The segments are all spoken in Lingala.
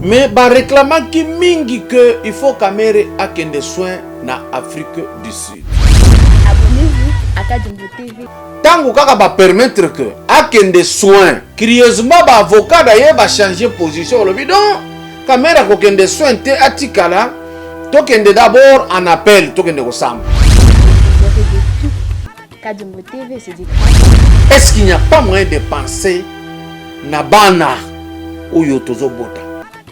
Mais ba réclamant qui mingi que il faut camere akende des soins na Afrique du Sud. Abonnez-vous à Kadjumbo TV. Tango kaka ba permettre que akende des soins. Curieusement ba avocat d'ailleurs va changer position le bidon. Camera ko kende soins te atikala. Tokende d'abord en appel tokende ko samba. Kadjumbo TV c'est dit. Est-ce qu'il n'y a pas moyen de penser na bana oyo tozo bota?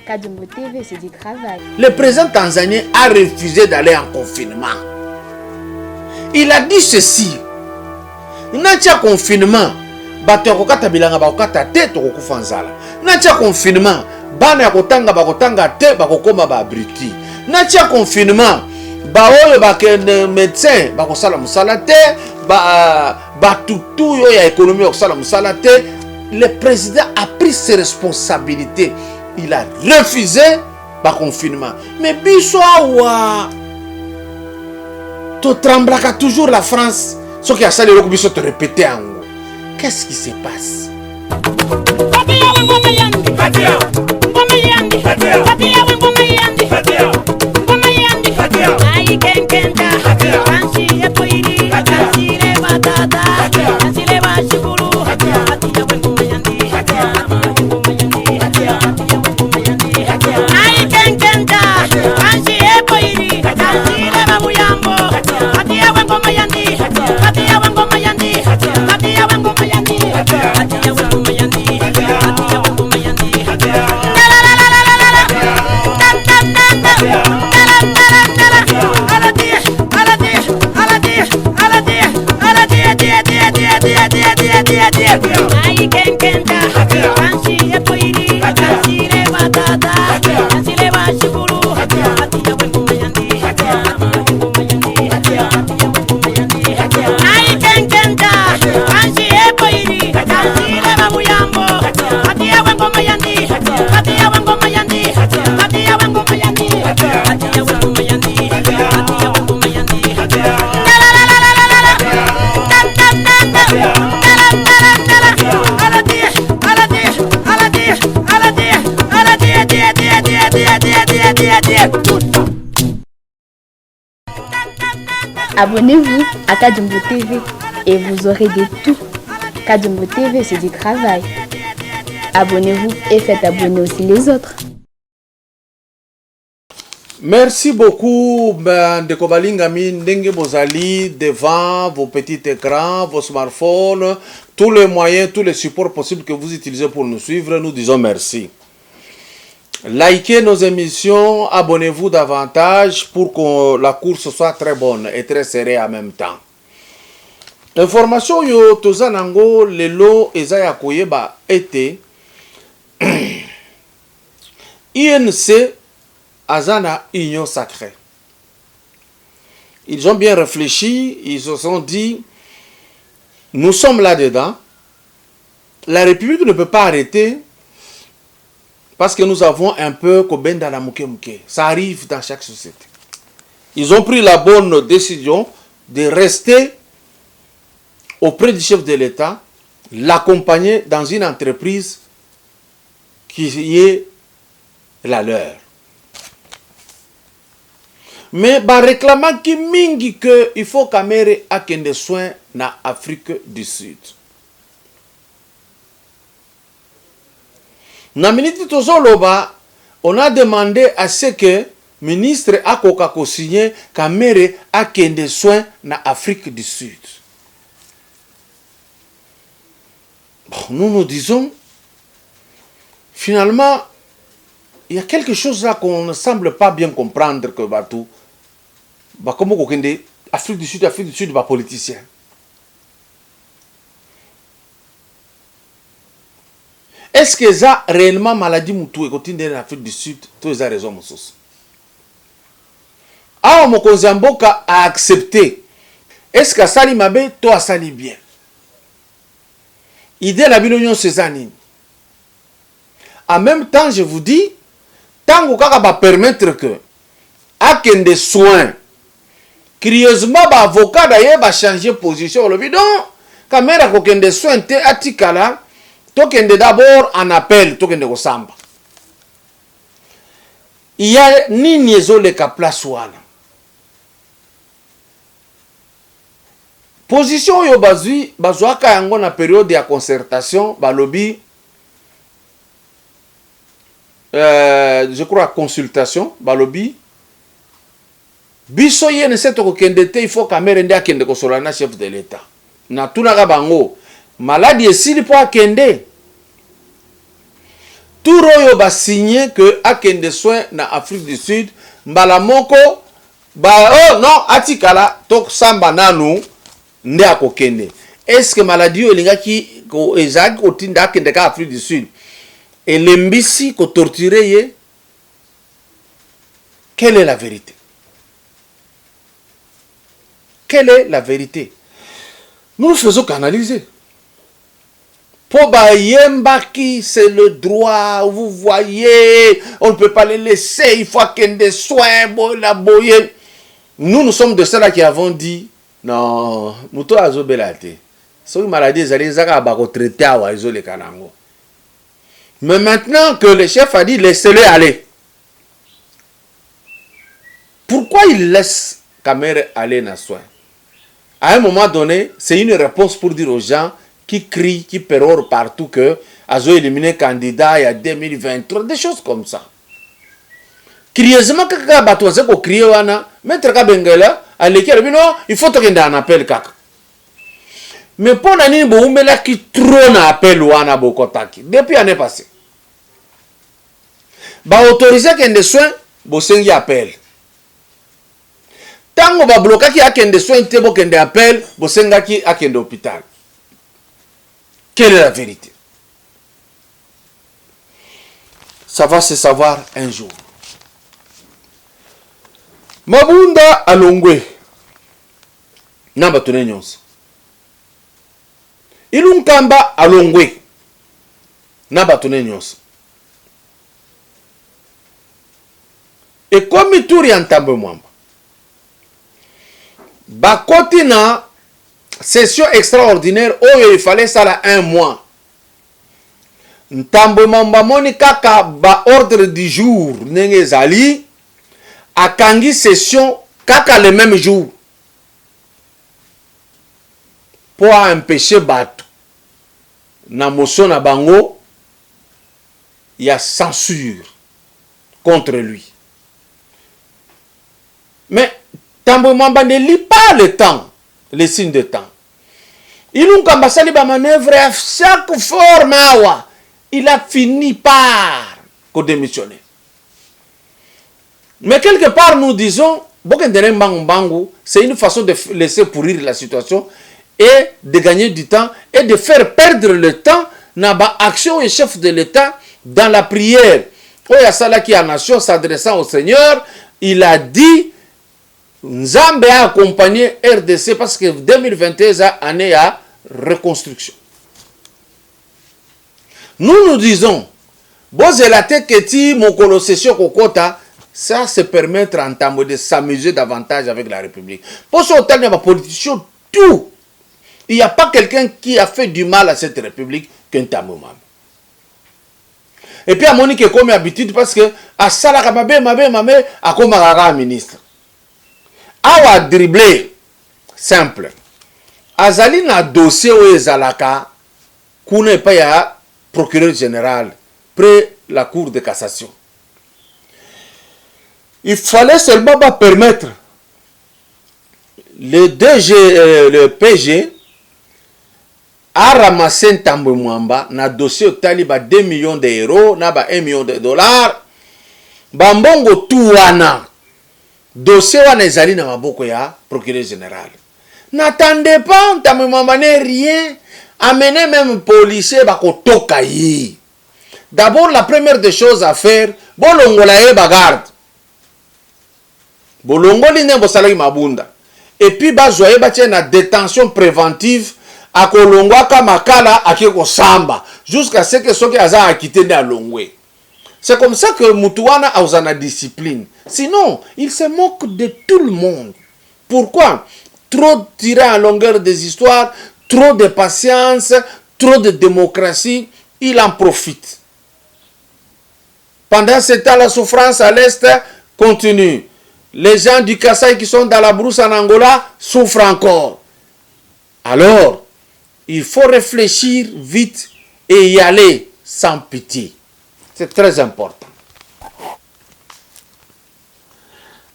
Kadjumbo TV c'est du travail. Le président tanzanien a refusé d'aller en confinement. Il a dit ceci. Natia confinement, bato yakokata bilanga bakokata te tokokufa nzala. Natia confinement, bana yakotanga bakotanga te bakokoma ba abruti. Natia confinement, ba oyo bakende médecin bakosala musala te, ba tutu yo ya économie bakosala musala te. Le président a pris ses responsabilités. Il a refusé le confinement. Mais biso awa to tremblaka toujours la France. Ce qui a ça le biso te répéter en haut. Qu'est-ce qui se passe? Abonnez-vous à Kadjumbo TV et vous aurez de tout. Kadjumbo TV c'est du travail. Abonnez-vous et faites abonner aussi les autres. Merci beaucoup, Ndeko Balingami, Ndenge Bozali, devant vos petits écrans, vos smartphones, tous les moyens, tous les supports possibles que vous utilisez pour nous suivre. Nous disons merci. Likez nos émissions, abonnez-vous davantage pour que la course soit très bonne et très serrée en même temps. Information yo tozanango lelo ezaya koyeba ete INC azana union sacrée. Ils ont bien réfléchi, ils se sont dit nous sommes là-dedans. La République ne peut pas arrêter. Parce que nous avons un peu comme dans la mouké. Ça arrive dans chaque société. Ils ont pris la bonne décision de rester auprès du chef de l'État, l'accompagner dans une entreprise qui est la leur. Mais bah réclamant qui mingi que il faut camere akende soins na Afrique du Sud. Na minute tozoloba, on a demandé à ce que ministre akoka ko signé kamere akende soins na Afrique du Sud. Bon, nous disons, finalement, il y a quelque chose là qu'on ne semble pas bien comprendre que Batou, comment kokende Afrique du Sud, ba politicien. Est-ce que ça réellement maladie moutou et continue en Afrique du Sud? Tous les raisons moussous. Ah, mon Kozamboka a accepté. Est-ce que ça mabe, toi ça bien? Idée la bilonion Cézanine. En même temps, je vous dis, tant que ça va permettre que à des soins, curieusement, avocat d'ailleurs va changer position. Le bidon, caméra qu'aucun des soins te atikala. Tokende d'abord en appel, tokende ko samba. il y a nini ezoleka place wana. Position oyo bazwaka yango na période ya concertation balobi je crois consultation balobi biso ye ne seto kokende te, il faut kamere nde akende kosola na chef de l'état na tunaka bango maladi esili po akende tour oyo ba signé que akende soin na Afrique du Sud mbala moko ba oh non atikala tok samba nanu nde akokende. Est-ce que maladie oyo elingaki ko ezaki kotinda akende ka Afrique du Sud elembisi ko torturer ye? Quelle est la vérité? Quelle est la vérité? Nous ne faisons qu'analyser. Pour Bayembaki, c'est le droit, vous voyez, on ne peut pas les laisser, il faut qu'il y ait des soins, nous sommes de ceux-là qui avons dit, non, nous sommes à Zobelate. C'est une maladie, mais maintenant que le chef a dit, laissez-les aller. Pourquoi il laisse Kamere aller dans soin? À un moment donné, c'est une réponse pour dire aux gens qui crient, qui pérorent partout que Azo éliminé candidat il y a 2023, des choses comme ça. Curieusement, quand Batouazé ko crié wana, maître Kabengela, à l'équipe, il faut qu'il y ait un appel kaka. Mais pour nani boumela qui trône appel wana bokotaki depuis l'année passée. Ba autoriser qu'il y ait des soins, bosengi appel. Tango ba blokaki akende soin te bo kende appel, bosengaki akende hôpital. Quelle est la vérité? Ça va se savoir un jour. Mabunda alongwe namba tune nyonso. Ilunkamba alongwe namba tune nyonso. Et comme tour ya Ntambwe Mwamba bakoti na session extraordinaire oyo il fallait ça là un mois. Ntambwe Mwamba moni kaka ba ordre du jour ndenge ezali akangi session kaka le même jour pour empêcher bato na motion na bango ya censure contre lui. Mais Ntambwe Mwamba ne lit pas le temps, les signes de temps. Il a fait des manœuvres à chaque forme. Il a fini par démissionner. Mais quelque part, nous disons, c'est une façon de laisser pourrir la situation et de gagner du temps et de faire perdre le temps dans l'action et chef de l'État dans la prière. Oyasala qui a nation s'adressant au Seigneur, il a dit Nzambe a accompagné RDC parce que 2021 est année à reconstruction. Nous disons, Bozelate Keti, Mokolo Session Kokota, ça se permettre en temps de s'amuser davantage avec la République. Pour ce temps, il y a des politiciens, tout. Il n'y a pas quelqu'un qui a fait du mal à cette République qu'un Tamouman. Et puis à Monique est comme habitude parce que à Salaka Mabé, à Komagara ministre. Awa dribblé, simple. Azali na dossier où ezalaka, kune pa ya procureur général, près la cour de cassation. Il fallait seulement permettre le DG, le PG, à ramasser Ntambwe Mwamba na dossier taliba 2 millions d'euros, na ba 1 million de dollars, bambongo tuwana. Dossier wana ezali na maboko ya procureur général. N'attendez pas, Ntambwe Mwamba n'est rien. Amenez même policier bakotoka yi. D'abord, la première des choses à faire, bolongola ye bagarde. Bolongoli ne bosalaki mabunda. Et puis bazoye batie na détention préventive à kolongwaka makala akiko samba jusqu'à ce que soki aza akité na longwe. C'est comme ça que Mutuana a usana discipline. Sinon, il se moque de tout le monde. Pourquoi? Trop tiré en longueur des histoires, trop de patience, trop de démocratie, il en profite. Pendant ce temps, la souffrance à l'Est continue. Les gens du Kasaï qui sont dans la brousse en Angola souffrent encore. Alors, il faut réfléchir vite et y aller sans pitié. C'est très important.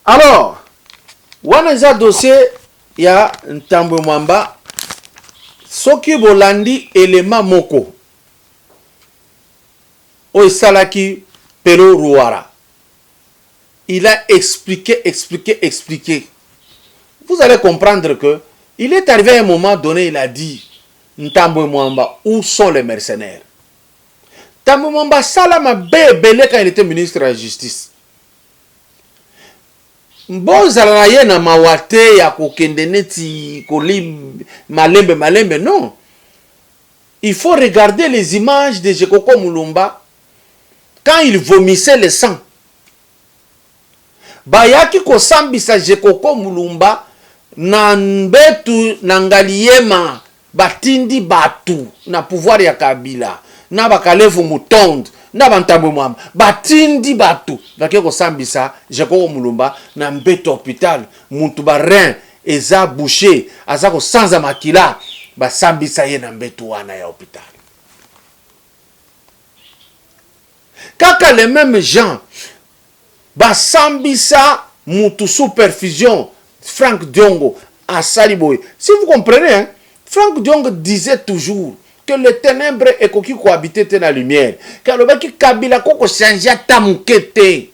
Alors, wanaza dossier ya Ntambwe Mwamba soki bolandi élément moko o salaki Pero Ruara. Il a expliqué. Vous allez comprendre que il est arrivé à un moment donné, il a dit Ntambwe Mwamba, où sont les mercenaires? Ntambwe Mwamba salama bébélé quand il était ministre de la Justice. Bozala na ye na mawate ya kokende neti koli malembe non. Il faut regarder les images de Jekoko Mulumba quand il vomissait le sang. Bayaki kosambisa Jekoko Mulumba na mbetu na ngaliyema batindi batu na pouvoir ya Kabila na bakalevu mutonde na Ntambwe Mwamba batindi batu bake kosambisa Jekoko Mulumba na mbetu hôpital muntu ba rein eza bouché aza kosanza makila basambisa ye na mbetu wana ya hôpital. Kaka les mêmes gens basambisa mutu sous perfusion Frank Diongo à Saliboy. Si vous comprenez, hein, Frank Diongo disait toujours que les ténèbres est qui cohabiter dans la lumière. Car le mec Kabila koko changeait tamukete.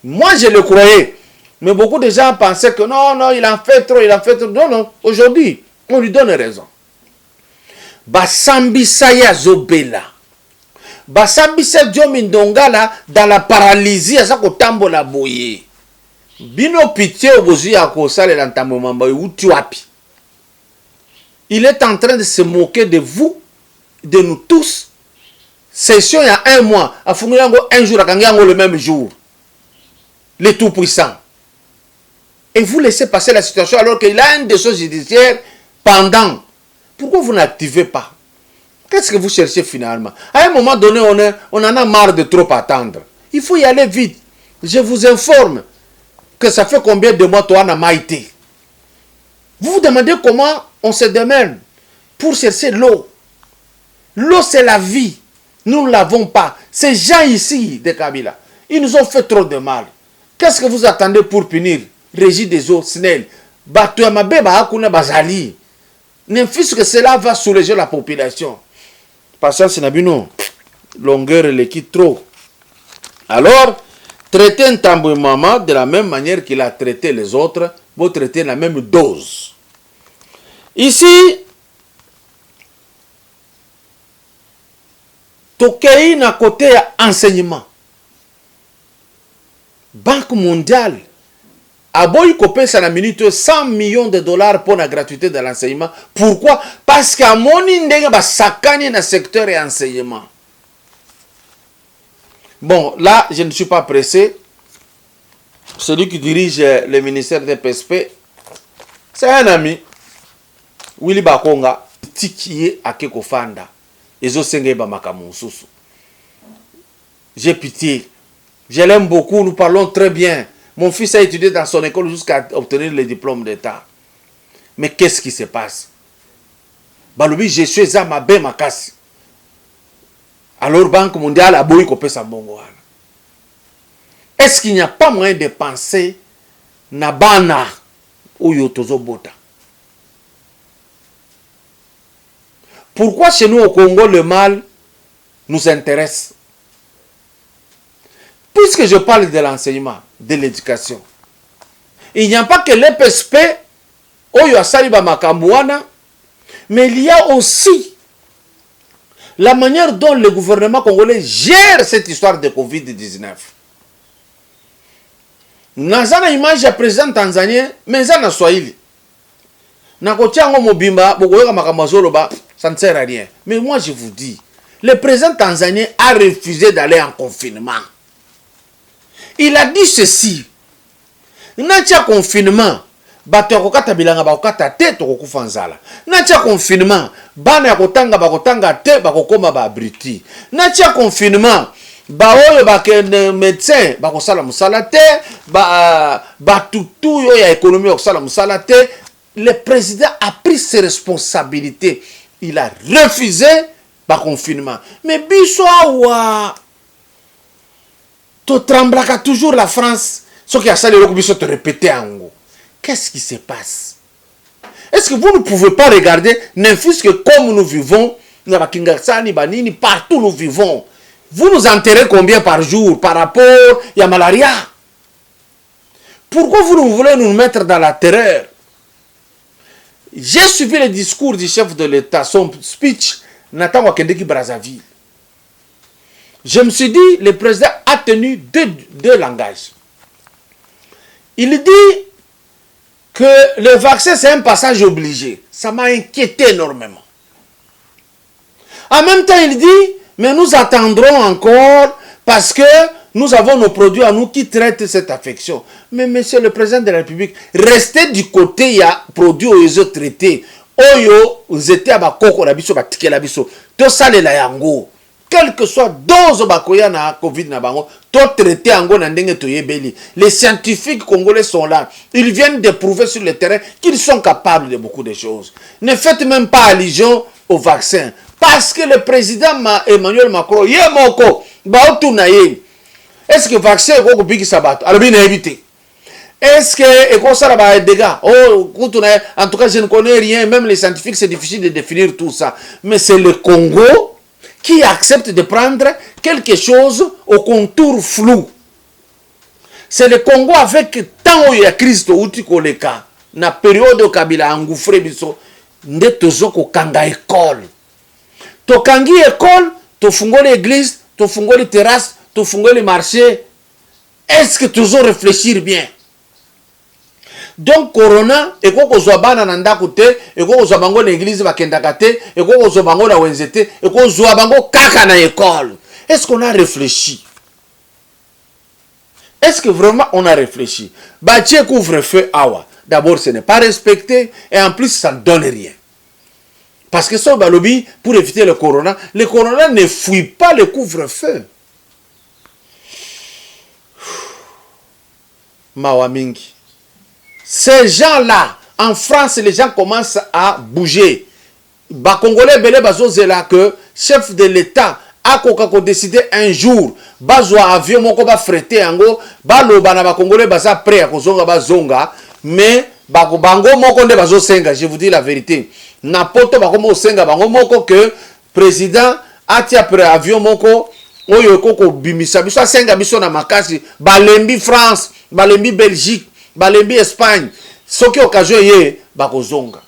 Moi je le croyais. Mais beaucoup de gens pensaient que non, il en fait trop. Non, aujourd'hui, on lui donne raison. Basambisa ya Zobela. Basambisa Diomindongala dans la paralysie à sa kotambola boye. Bino pitié obozi ya kosale la Ntambwe Mwamba uti wapi. Il est en train de se moquer de vous, de nous tous. Session il y a un mois, a fungirango un jour, a le même jour. Les tout-puissants. Et vous laissez passer la situation alors qu'il a un dossier judiciaire pendant. Pourquoi vous n'activez pas? Qu'est-ce que vous cherchez finalement? À un moment donné, on en a marre de trop attendre. Il faut y aller vite. Je vous informe que ça fait combien de mois toi on a maïté. Vous vous demandez comment on se démène pour chercher l'eau. L'eau c'est la vie. Nous ne l'avons pas. Ces gens ici de Kabila, ils nous ont fait trop de mal. Qu'est-ce que vous attendez pour punir? Régie des eaux, SNEL. Batouamabe Bahakuna Bazali. N'importe que cela va soulager la population. Patience Nabino. Longueur et l'équipe trop. Alors, traitez Ntambwe Mwamba de la même manière qu'il a traité les autres. Vous traitez la même dose. Ici, Tokei na côté enseignement. Banque mondiale a boy copé ça la minute 100 millions de dollars pour la gratuité de l'enseignement. Pourquoi? Parce qu'à mon indéga ba sakani na secteur et enseignement. Bon, là, je ne suis pas pressé. Celui qui dirige le ministère des PSP, c'est un ami. Willy Bakonga, Tikiye Akeko Fanda. Ezo Senge Bamakamonsusu. J'ai pitié. Je l'aime beaucoup, nous parlons très bien. Mon fils a étudié dans son école jusqu'à obtenir le diplôme d'État. Mais qu'est-ce qui se passe? Balobi, je suis à ma belle makasi. Alors, Banque mondiale a boy kopé sa bongo. Est-ce qu'il n'y a pas moyen de penser na bana ou yotozo bota? Pourquoi chez nous au Congo le mal nous intéresse? Puisque je parle de l'enseignement, de l'éducation, il n'y a pas que l'EPSP, Oyo Asaliba Makambuana, mais il y a aussi la manière dont le gouvernement congolais gère cette histoire de Covid-19. Nazana image ya président tanzanien, mais ça na Swahili. Na kotiango mobimba, bokoyoka makamazolo ba, ça ne sert à rien. Mais moi je vous dis, le président tanzanien a refusé d'aller en confinement. Il a dit ceci. Natia confinement, bato yakokata bilanga bakokata te tokokufa nzala. Natia confinement, bana yakotanga bakotanga te bakokoma ba abriti. Natia confinement, baoyo bakende médecin bakosala musala te, batutu yo ya économie bakosala musala te. Le président a pris ses responsabilités. Il a refusé le confinement. Mais biso awa to tremblaka toujours la France. Ce qui a ça le biso te répéter en gros. Qu'est-ce qui se passe? Est-ce que vous ne pouvez pas regarder, n'importe que comme nous vivons, partout nous vivons, vous nous enterrez combien par jour par rapport à malaria? Pourquoi vous voulez nous mettre dans la terreur? J'ai suivi le discours du chef de l'État, son speech, Nathan Wakendeki Brazzaville. Je me suis dit, le président a tenu deux langages. Il dit que le vaccin, c'est un passage obligé. Ça m'a inquiété énormément. En même temps, il dit, mais nous attendrons encore parce que nous avons nos produits à nous qui traitent cette affection. Mais monsieur le président de la République, restez du côté, il y a produits aux autres traités. Oyo, vous étiez à Bakoko, la biso, Batike la biso. Tout ça, les yango. Quel que soit dose bakoya na Covid na bango, tout traité ango na ndenge toyebeli. Les scientifiques congolais sont là. Ils viennent de prouver sur le terrain qu'ils sont capables de beaucoup de choses. Ne faites même pas allusion au vaccin. Parce que le président Emmanuel Macron, yemoko, baotu na ye. Est-ce que le vaccin est beaucoup plus sabat? Alors bien évité. Est-ce que et ça va des dégâts? Oh, en tout cas, je ne connais rien. Même les scientifiques, c'est difficile de définir tout ça. Mais c'est le Congo qui accepte de prendre quelque chose au contour flou. C'est le Congo avec tant où il y a Christ ou Tikoleka, na période où Kabila engouffré biso, nde tozoko kanga école. To kangi école, to fungoli église, to fungoli terrasse, to fungoli marché. Est-ce que toujours réfléchir bien? Donc corona eko kozwa bana na ndako te, eko kozwa bango na église bakendaka te, eko kozwa bango na wenze te, eko kozwa bango kaka na école. Est-ce qu'on a réfléchi? Est-ce que vraiment on a réfléchi? Bâtir couvre-feu awa. D'abord ce n'est pas respecté et en plus ça ne donne rien. Parce que ça balobi pour éviter le corona ne fuit pas le couvre-feu. Mawamingi. Ces gens-là, en France, les gens commencent à bouger. Les Congolais, c'est là que chef de l'État a décidé un jour, bazwa avion moko ba freté ango, baloba na ba Congolais baza prêt à kozonga bazonga, mais bango moko nde bazo senga, je vous dis la vérité. Na poto bakomo senga bango moko que président atia prêt avion moko oyo koko bimisa biso senga biso na makasi, balembi France, balembi Belgique, balembi Espagne, ce qui occasion ye bakozonga.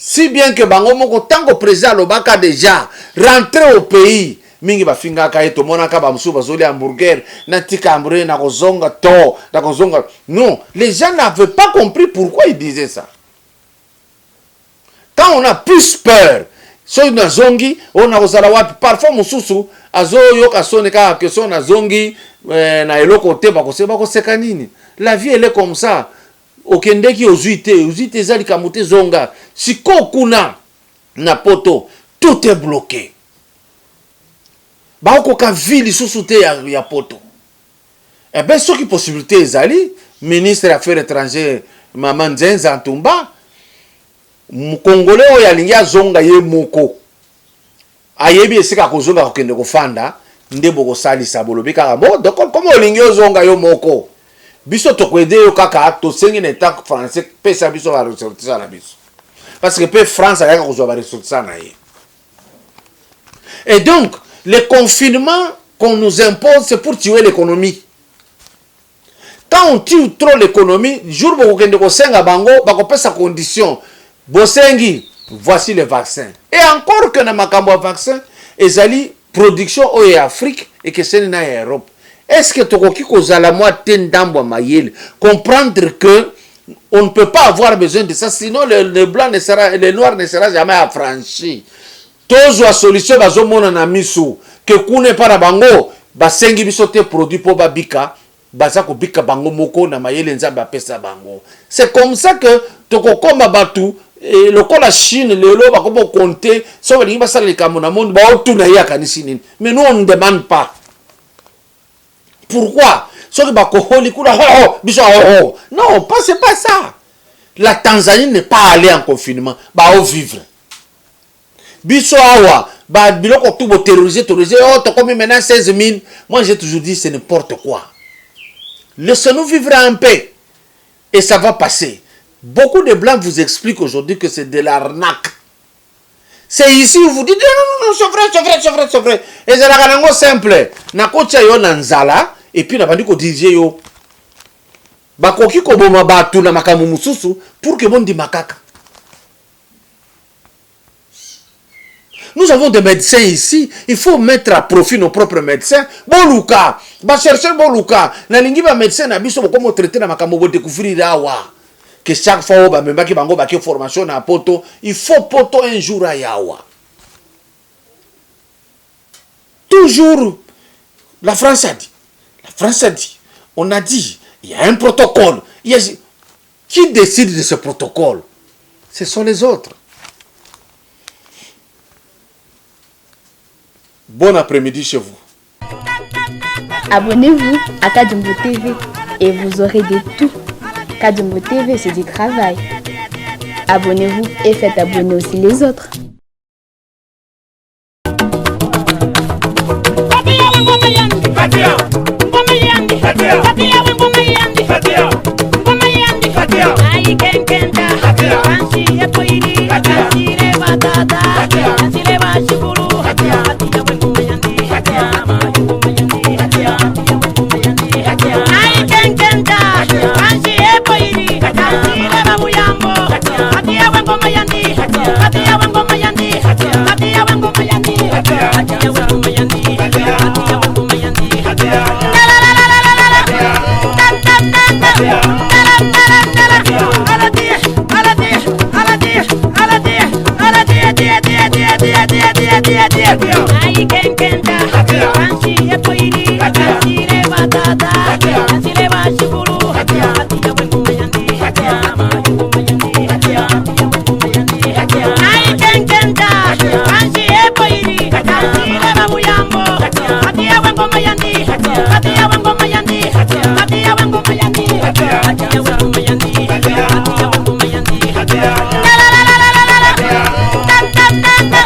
Si bien que bango moko tango président lobaka déjà rentrer au pays, mingi bafinga ka eto monaka ba musu bazoli hamburger na tikambre na kozonga to na kozonga. Non, les gens n'avaient pas compris pourquoi ils disaient ça. Quand on a plus peur, so na zongi on a kozala wapi parfois mususu azo yoka soneka que son na zongi na eloko te bakoseka nini. La vie elle est comme ça. Okendeki ozuite zali kamote zonga. Siko kuna na poto tout est bloqué. Ba okoka ville sous te ya poto. Eh ben ce qui possibilité ezali ministre des Affaires étrangères Maman Nzenza Ntumba Mukongole oyo alingi azonga ye moko. Ayebi esika kozonga kokende kofanda nde bokosalisa bolobi kaka mo donc comment olingi ozonga yo moko. Biso tokwede yo kaka to sengi na état français pesa biso ba ressortissant na biso. Parce que pe France a kozwa ba ressortissant na ye. Et donc le confinement qu'on nous impose c'est pour tuer l'économie. Quand on tue trop l'économie, jour bokende ko senga bango bakopesa condition. Bosengi, voici le vaccin. Et encore que na makambo vaccin, ezali production au Afrique et que c'est na Europe. Est-ce que tokoki kozala moi tendambo mayele comprendre que on ne peut pas avoir besoin de ça sinon le blanc ne sera le noir ne sera jamais affranchi. Tozo a solution bazomona na misu que kune para bango basengi biso te produit po babika baza ko bika bango moko na mayele nzambe apesa bango. C'est comme ça que tokokoma batu et le la Chine le lo ba komo compter so ba lingi basala likambo na monde ba otuna ya kanisi nini. Mais nous on ne demande pas. Pourquoi? Non, c'est pas ça. La Tanzanie n'est pas allée en confinement. Bah, au vivre. Biso awa, bah, biloko tout terroriser, oh, t'as combien maintenant 16 000. Moi, j'ai toujours dit, c'est n'importe quoi. Laissez-nous vivre en paix. Et ça va passer. Beaucoup de Blancs vous expliquent aujourd'hui que c'est de l'arnaque. C'est ici où vous dites, non, c'est vrai. Et c'est la simple. Na kocha yo nanzala, et puis na bandi ko dirige yo. Bakoki ko boma batu na makamu mususu, pour que bon di makaka. Nous avons des médecins ici, il faut mettre à profit nos propres médecins. Boluka, va chercher Boluka. Na lingi ba médecin na biso comment traiter na makamu bo découvrir awa. Que chaque fois ba memba ki bango ba ki formation na poto, il faut poto un jour à yawa. Toujours la France a dit. On a dit, il y a un protocole. Qui décide de ce protocole? Ce sont les autres. Bon après-midi chez vous. Abonnez-vous à Kadjumbo TV et vous aurez de tout. Kadjumbo TV, c'est du travail. Abonnez-vous et faites abonner aussi les autres.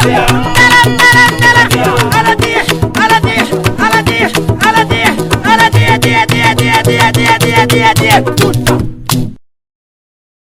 Yeah.